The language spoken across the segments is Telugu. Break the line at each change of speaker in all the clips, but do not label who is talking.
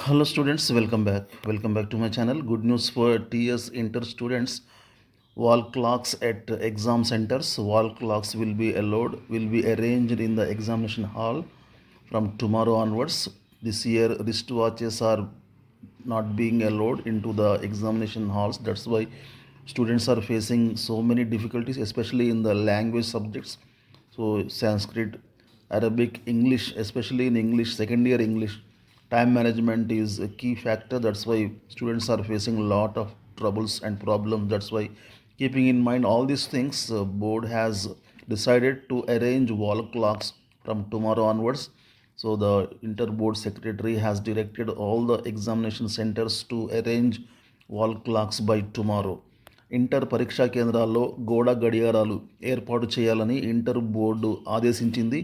Hello students, welcome back to my channel. Good news for TS Inter students. Wall clocks at exam centers. Wall clocks will be arranged in the examination hall from tomorrow onwards. This year wristwatches are not being allowed into the examination halls. That's why students are facing so many difficulties, especially in the language subjects. So Sanskrit, Arabic, English, especially in English, second year English, time management is a key factor. That's why students are facing a lot of troubles and problems. That's why, keeping in mind all these things, board has decided to arrange wall clocks from tomorrow onwards. So the inter board secretary has directed all the examination centers to arrange wall clocks by tomorrow. Inter పరీక్షా కేంద్రాల్లో గోడ గడియారాలు ఏర్పాటు చేయాలని ఇంటర్ బోర్డు ఆదేశించింది.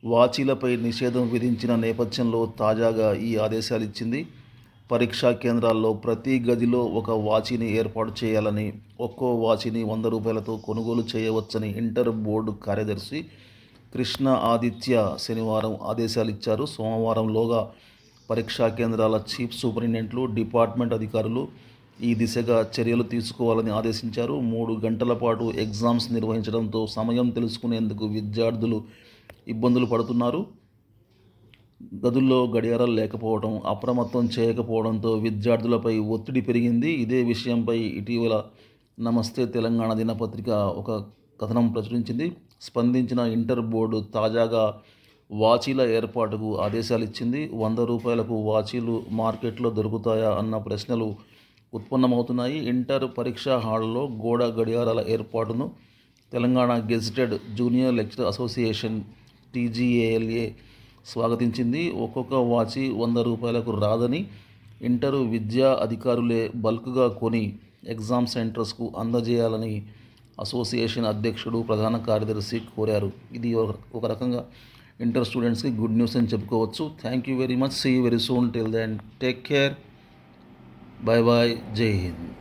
వాచీలపై నిషేధం విధించిన నేపథ్యంలో తాజాగా ఈ ఆదేశాలు ఇచ్చింది. పరీక్షా కేంద్రాల్లో ప్రతి గదిలో ఒక వాచీని ఏర్పాటు చేయాలని, ఒక్కో వాచీని 100 రూపాయలతో కొనుగోలు చేయవచ్చని ఇంటర్ బోర్డు కార్యదర్శి కృష్ణ ఆదిత్య శనివారం ఆదేశాలు ఇచ్చారు. సోమవారంలోగా పరీక్షా కేంద్రాల చీఫ్ సూపరింటెండెంట్లు, డిపార్ట్మెంట్ అధికారులు ఈ దిశగా చర్యలు తీసుకోవాలని ఆదేశించారు. 3 గంటల పాటు ఎగ్జామ్స్ నిర్వహించడంతో సమయం తెలుసుకునేందుకు విద్యార్థులు ఇబ్బందులు పడుతున్నారు. గదుల్లో గడియారాలు లేకపోవడం, అప్రమత్తం చేయకపోవడంతో విద్యార్థులపై ఒత్తిడి పెరిగింది. ఇదే విషయంపై ఇటీవల నమస్తే తెలంగాణ దినపత్రిక ఒక కథనం ప్రచురించింది. స్పందించిన ఇంటర్ బోర్డు తాజాగా వాచీల ఏర్పాటుకు ఆదేశాలు ఇచ్చింది. 100 రూపాయలకు వాచీలు మార్కెట్లో దొరుకుతాయా అన్న ప్రశ్నలు ఉత్పన్నమవుతున్నాయి. ఇంటర్ పరీక్షా హాల్లో గోడ గడియారాల ఏర్పాటును Telangana gazetted junior lecturer association TGALA స్వాగతించింది. ఒక్కొక్క వాచి 100 రూపాయలకు రాదని ఇంటరు విద్యా అధికారులే బల్క్గా కొని ఎగ్జామ్ సెంటర్స్కు అందజేయాలని అసోసియేషన్ అధ్యక్షుడు, ప్రధాన కార్యదర్శి కోరారు. ఇది ఒక రకంగా ఇంటర్ స్టూడెంట్స్కి గుడ్ న్యూస్ అని చెప్పుకోవచ్చు. Thank you very much. See you very soon. Till then take care. Bye bye. Jai Hind.